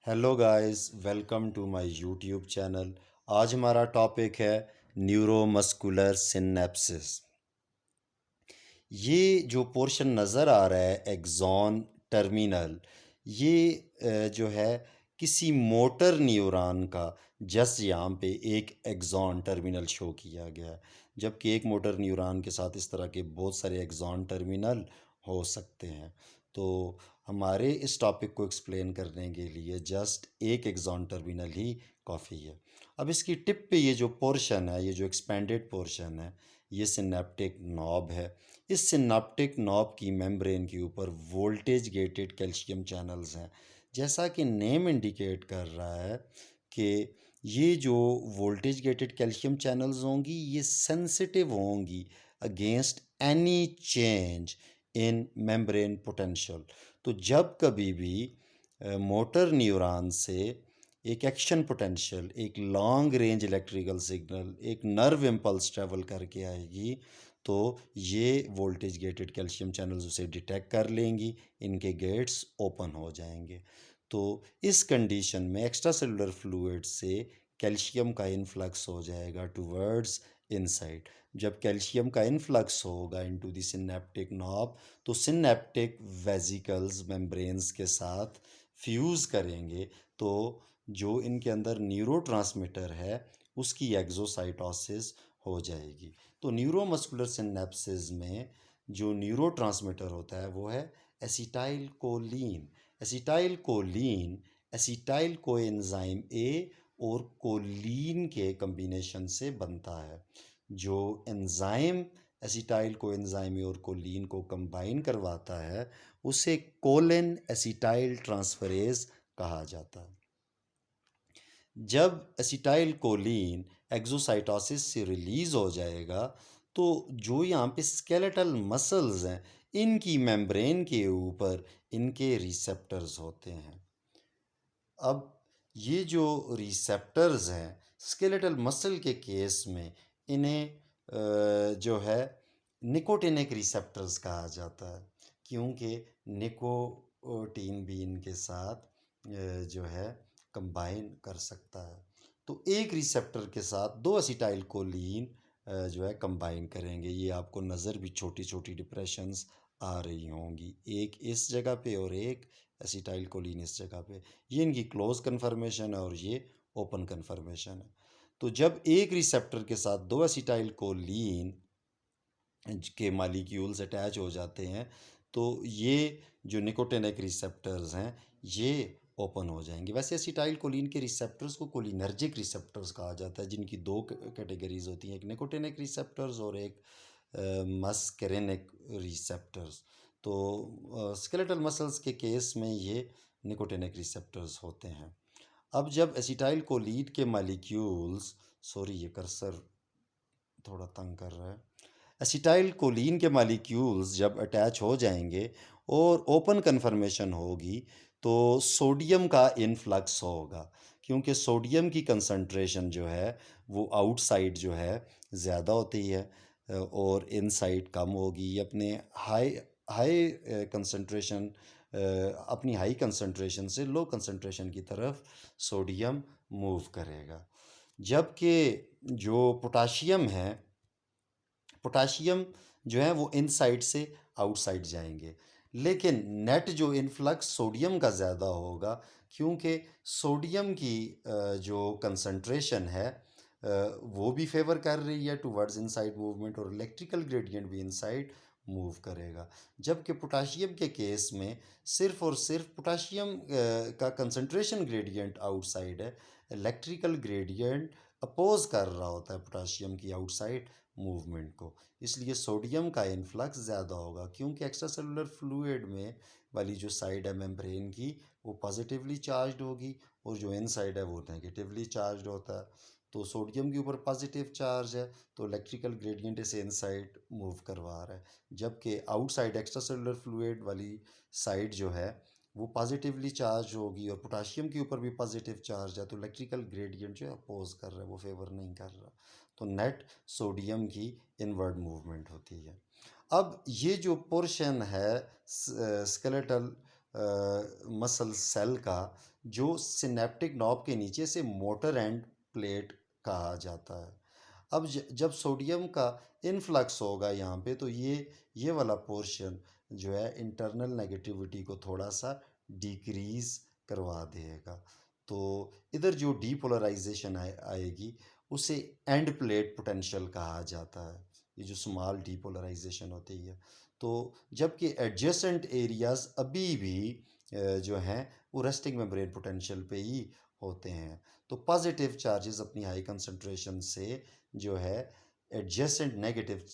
Hello guys, welcome to my YouTube channel. आज हमारा topic है न्यूरोमस्कुलर सिनेप्सिस। ये जो पोर्शन नज़र आ रहा है एक्सॉन टर्मिनल, ये जो है किसी मोटर न्यूरॉन का जस्ट यहाँ पे एक एक्सॉन टर्मिनल शो किया गया है। जबकि एक मोटर न्यूरॉन के साथ इस तरह के बहुत सारे एक्सॉन टर्मिनल हो सकते हैं। तो हमारे इस टॉपिक को एक्सप्लेन करने के लिए जस्ट एक एक्सॉन टर्मिनल ही काफ़ी है। अब इसकी टिप पे ये जो पोर्शन है, ये जो एक्सपेंडेड पोर्शन है, ये सिनेप्टिक नॉब है। इस सिनेप्टिक नॉब की मेम्ब्रेन के ऊपर वोल्टेज गेटेड कैल्शियम चैनल्स हैं। जैसा कि नेम इंडिकेट कर रहा है कि ये जो वोल्टेज गेटेड कैल्शियम चैनल्स होंगी, ये सेंसिटिव होंगी against any change in membrane potential. तो जब कभी भी मोटर न्यूरॉन से एक एक्शन पोटेंशियल, एक लॉन्ग रेंज इलेक्ट्रिकल सिग्नल, एक नर्व इम्पल्स ट्रेवल करके आएगी, तो ये वोल्टेज गेटेड कैल्शियम चैनल्स उसे डिटेक्ट कर लेंगी, इनके गेट्स ओपन हो जाएंगे। तो इस कंडीशन में एक्स्ट्रा सेलुलर फ्लूइड से कैल्शियम का इनफ्लक्स हो जाएगा टूवर्ड्स इनसाइड। जब कैल्शियम का इनफ्लक्स होगा इनटू द सिनेप्टिक नॉब, तो सिनेप्टिक वेसिकल्स मेम्ब्रेन्स के साथ फ्यूज़ करेंगे, तो जो इनके अंदर न्यूरोट्रांसमीटर है उसकी एक्सोसाइटोसिस हो जाएगी। तो न्यूरोमस्कुलर सिनेप्सिस में जो न्यूरोट्रांसमीटर होता है वो है acetylcholine. Acetylcholine acetyl coenzyme A और कोलीन के कम्बिनेशन से बनता है। जो एंजाइम एसिटाइल कोएंजाइम ए और कोलीन को कंबाइन करवाता है उसे कोलिन एसिटाइल ट्रांसफरेज कहा जाता है। जब एसिटाइल कोलीन एक्सोसाइटोसिस से रिलीज़ हो जाएगा, तो जो यहाँ पे स्केलेटल मसल्स हैं, इनकी मेम्ब्रेन के ऊपर इनके रिसेप्टर्स होते हैं। अब ये जो रिसेप्टर्स हैं स्केलेटल मसल के केस में, इन्हें जो है निकोटिनिक रिसेप्टर्स कहा जाता है, क्योंकि निकोटीन भी इनके साथ जो है कंबाइन कर सकता है। तो एक रिसेप्टर के साथ दो एसिटाइल कोलीन जो है कंबाइन करेंगे। ये आपको नज़र भी छोटी छोटी डिप्रेशंस आ रही होंगी, एक इस जगह पे और एक एसिटाइल कोलीन इस जगह पे। ये इनकी क्लोज कन्फर्मेशन है और ये ओपन कन्फर्मेशन है। तो जब एक रिसेप्टर के साथ दो एसिटाइल कोलीन के मालिक्यूल्स अटैच हो जाते हैं, तो ये जो निकोटिनिक रिसेप्टर्स हैं ये ओपन हो जाएंगे। वैसे एसिटाइल कोलीन के रिसेप्टर्स को कोलिनर्जिक रिसेप्टर्स कहा जाता है, जिनकी दो कैटेगरीज होती हैं, एक निकोटिनिक रिसेप्टर्स और एक मस्करेनिक रिसेप्टर्स। तो स्केलेटल मसल्स के केस में ये निकोटिनिक रिसेप्टर्स होते हैं। अब जब एसिटाइल कोलीन के मालिक्यूल्स, सॉरी ये कर्सर थोड़ा तंग कर रहा है, एसिटाइल कोलीन के मालिक्यूल्स जब अटैच हो जाएंगे और ओपन कन्फर्मेशन होगी, तो सोडियम का इनफ्लक्स होगा, क्योंकि सोडियम की कंसंट्रेशन जो है वो आउटसाइड जो है ज़्यादा होती है और इनसाइड कम होगी। ये अपने हाई हाई कंसंट्रेशन अपनी हाई कंसंट्रेशन से लो कंसंट्रेशन की तरफ सोडियम मूव करेगा। जबकि जो पोटाशियम है, पोटाशियम जो है वो इनसाइड से आउटसाइड जाएंगे। लेकिन नेट जो इनफ्लक्स सोडियम का ज़्यादा होगा, क्योंकि सोडियम की जो कंसंट्रेशन है वो भी फेवर कर रही है टुवर्ड्स इनसाइड मूवमेंट, और इलेक्ट्रिकल ग्रेडियंट भी इनसाइड मूव करेगा। जबकि पोटाशियम के केस में सिर्फ और सिर्फ पोटाशियम का कंसंट्रेशन ग्रेडियंट आउटसाइड है, इलेक्ट्रिकल ग्रेडियंट अपोज कर रहा होता है पोटाशियम की आउटसाइड मूवमेंट को। इसलिए सोडियम का इन्फ्लक्स ज़्यादा होगा, क्योंकि एक्स्ट्रा सेलुलर फ्लूइड में वाली जो साइड है मेम्ब्रेन की वो पॉजिटिवली चार्ज होगी और जो इनसाइड है वो नेगेटिवली चार्ज होता है। तो सोडियम के ऊपर पॉजिटिव चार्ज है, तो इलेक्ट्रिकल ग्रेडियंट इसे इनसाइड मूव करवा रहा है। जबकि आउटसाइड एक्स्ट्रा सेलुलर फ्लूइड वाली साइड जो है वो पॉजिटिवली चार्ज होगी और पोटाशियम के ऊपर भी पॉजिटिव चार्ज है, तो इलेक्ट्रिकल ग्रेडियंट जो है अपोज कर रहा है, वो फेवर नहीं कर रहा। तो नेट सोडियम की इनवर्ड मूवमेंट होती है। अब ये जो पोर्शन है स्केलेटल मसल सेल का, जो सिनेप्टिक नॉब के नीचे से मोटर एंड प्लेट कहा जाता है। अब जब सोडियम का इनफ्लक्स होगा यहाँ पे, तो ये वाला पोर्शन जो है इंटरनल नेगेटिविटी को थोड़ा सा डिक्रीज करवा देगा। तो इधर जो डीपोलराइजेशन आएगी उसे एंड प्लेट पोटेंशियल कहा जाता है, ये जो स्मॉल डीपोलराइजेशन होती है। तो जबकि एडजेसेंट एरियाज अभी भी जो हैं वो रेस्टिंग मेम्ब्रेन पोटेंशियल पे ही होते हैं। तो पॉजिटिव चार्जेस अपनी हाई कंसंट्रेशन से जो है एडजेसेंट नेगेटिव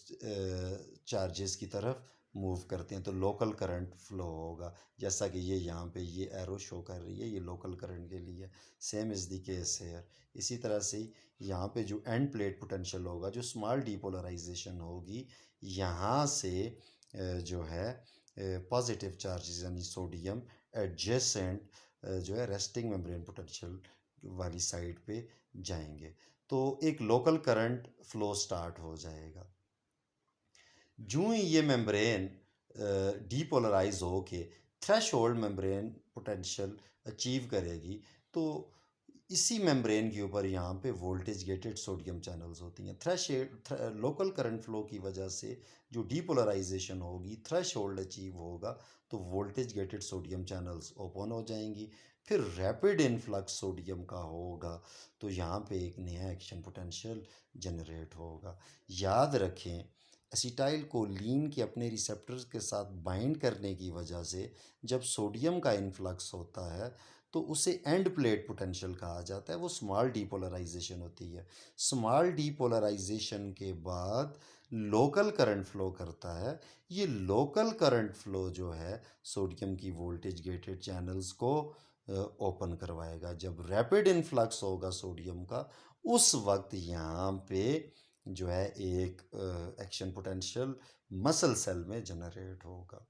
चार्जेस की तरफ मूव करते हैं, तो लोकल करंट फ्लो होगा। जैसा कि ये यहाँ पे ये एरो शो कर रही है, ये लोकल करंट के लिए। Same is the case hair. इसी तरह से यहाँ पे जो एंड प्लेट पोटेंशियल होगा, जो स्मॉल डीपोलराइजेशन होगी, यहाँ से जो है पॉजिटिव चार्जेस यानी सोडियम एडजेसेंट जो है रेस्टिंग मेम्ब्रेन पोटेंशियल वाली साइड पे जाएंगे, तो एक लोकल करंट फ्लो स्टार्ट हो जाएगा। जो ही ये मेम्ब्रेन डीपोलराइज हो के थ्रेशोल्ड मेम्ब्रेन पोटेंशियल अचीव करेगी, तो इसी मेम्ब्रेन के ऊपर यहाँ पे वोल्टेज गेटेड सोडियम चैनल्स होती हैं। लोकल करंट फ्लो की वजह से जो डीपोलराइजेशन होगी, थ्रेशोल्ड अचीव होगा, तो voltage gated sodium channels open हो जाएंगी। फिर रैपिड इनफ्लक्स सोडियम का होगा, तो यहाँ पे एक नया एक्शन पोटेंशियल जनरेट होगा। याद रखें, एसिटाइल कोलीन के अपने रिसेप्टर्स के साथ बाइंड करने की वजह से जब सोडियम का इन्फ्लक्स होता है, तो उसे एंड प्लेट पोटेंशियल कहा जाता है। वो स्मॉल डीपोलराइजेशन होती है। स्मॉल डीपोलराइजेशन के बाद लोकल करंट फ्लो करता है। ये लोकल करंट फ्लो जो है सोडियम की वोल्टेज गेटेड चैनल्स को ओपन करवाएगा। जब रैपिड इन्फ्लक्स होगा सोडियम का, उस वक्त यहाँ पे जो है एक एक्शन पोटेंशियल मसल सेल में जनरेट होगा।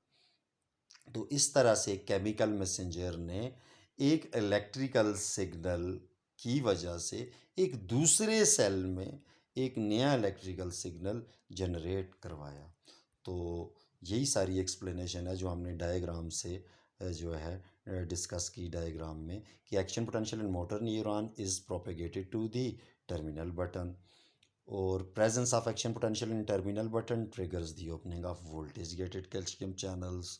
तो इस तरह से केमिकल मैसेंजर ने एक इलेक्ट्रिकल सिग्नल की वजह से एक दूसरे सेल में एक नया इलेक्ट्रिकल सिग्नल जनरेट करवाया। तो यही सारी एक्सप्लेनेशन है जो हमने डायग्राम से जो है डिस्कस की डायग्राम में, कि action potential in motor neuron is propagated to the terminal button, और presence of action potential in terminal button triggers the opening of voltage gated calcium channels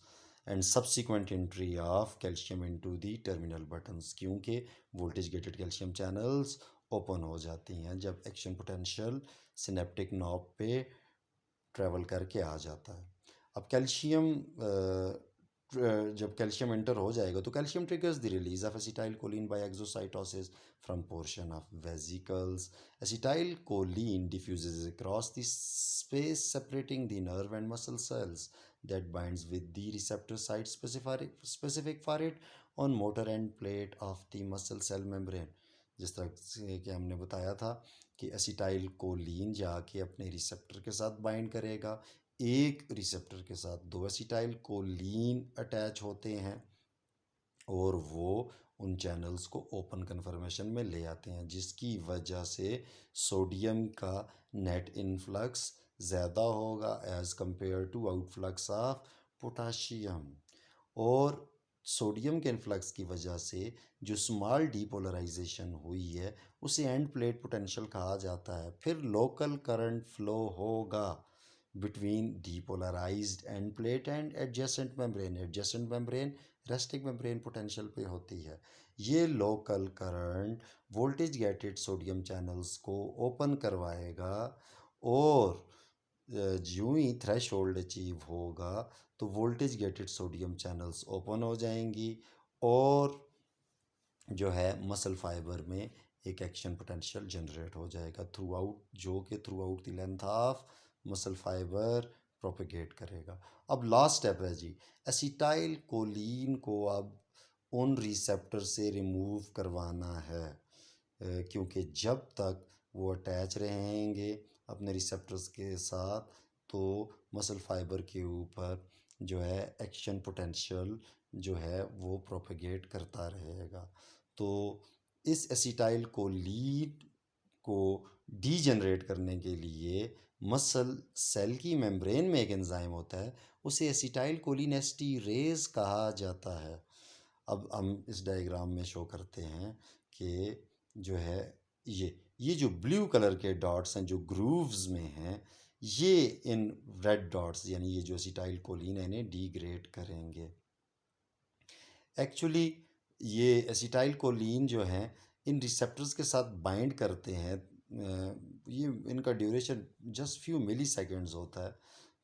and subsequent entry of calcium into the terminal buttons, क्योंकि voltage gated calcium channels open हो जाती हैं जब action potential synaptic knob पे travel करके आ जाता है। अब कैल्शियम जब कैल्शियम एंटर हो जाएगा, तो calcium triggers the release of acetylcholine by exocytosis from portion of vesicles. Acetylcholine diffuses across the space separating the nerve and muscle cells that binds with the receptor site specific for it on motor end plate of the muscle cell membrane। जिस तरह से कि हमने बताया था कि acetyl choline जाके अपने रिसेप्टर के साथ बाइंड करेगा। एक रिसेप्टर के साथ दो एसिटाइल कोलिन अटैच होते हैं और वो उन चैनल्स को ओपन कन्फर्मेशन में ले आते हैं, जिसकी वजह से सोडियम का नेट इनफ्लक्स ज़्यादा होगा as compare to outflux of potassium. और सोडियम के इन्फ्लक्स की वजह से जो स्मॉल डीपोलराइजेशन हुई है उसे एंड प्लेट पोटेंशियल कहा जाता है। फिर लोकल करंट फ्लो होगा between depolarized end plate and adjacent membrane। adjacent membrane resting membrane potential पे होती है। ये local current voltage gated sodium channels को ओपन करवाएगा, और जो ही थ्रेशोल्ड अचीव होगा तो voltage gated sodium channels open हो जाएंगी, और जो है मसल फाइबर में एक एक्शन पोटेंशियल जनरेट हो जाएगा थ्रू आउट, जो कि through out the length of muscle fibre propagate करेगा। अब लास्ट स्टेप है जी, एसिटाइल कोलिन को अब उन रिसेप्टर से रिमूव करवाना है, क्योंकि जब तक वो अटैच रहेंगे अपने रिसेप्टर्स के साथ, तो मसल फाइबर के ऊपर जो है एक्शन पोटेंशियल जो है वो प्रोपेगेट करता रहेगा। तो इस एसिटाइल कोलीन को डीजनरेट करने के लिए मसल सेल की मेम्ब्रेन में एक एंजाइम होता है, उसे एसिटाइल कोलिन एस्टीरेज कहा जाता है। अब हम इस डायग्राम में शो करते हैं कि जो है ये जो ब्लू कलर के डॉट्स हैं जो ग्रूव्स में हैं, ये इन रेड डॉट्स यानी ये जो एसिटाइल कोलिन है इन्हें डिग्रेड करेंगे। एक्चुअली ये एसिटाइल कोलिन जो हैं इन रिसेप्टर्स के साथ बाइंड करते हैं। ये इनका ड्यूरेशन जस्ट फ्यू मिली सेकेंड्स होता है।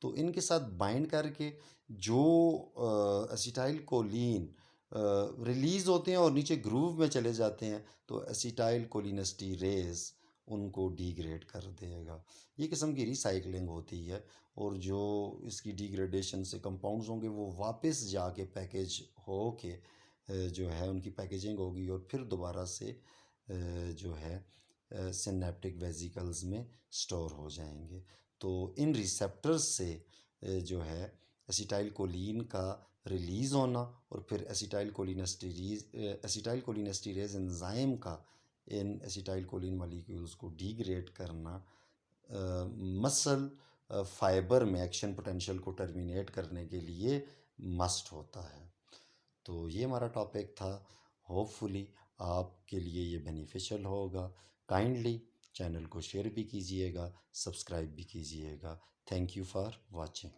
तो इनके साथ बाइंड करके जो एसिटाइल कोलिन रिलीज़ होते हैं और नीचे ग्रूव में चले जाते हैं, तो एसिटाइल कोलिनेस्टीरेज उनको डिग्रेड कर देगा। ये किस्म की रिसाइकलिंग होती है, और जो इसकी डिग्रेडेशन से कंपाउंड्स होंगे वो वापस जाके पैकेज हो के जो है उनकी पैकेजिंग होगी और फिर दोबारा से जो है सिनेप्टिक वेसिकल्स में स्टोर हो जाएंगे। तो इन रिसेप्टर्स से जो है एसिटाइल कोलिन का रिलीज़ होना और फिर एसिटाइल कोलिनेस्टीरेज एंजाइम का इन एसिटाइल कोलिन मॉलिक्यूल्स को डिग्रेड करना मसल फाइबर में एक्शन पोटेंशियल को टर्मिनेट करने के लिए मस्ट होता है। तो ये हमारा टॉपिक था। होपफुली आपके लिए ये बेनिफिशियल होगा। काइंडली चैनल को शेयर भी कीजिएगा, सब्सक्राइब भी कीजिएगा। Thank you for watching.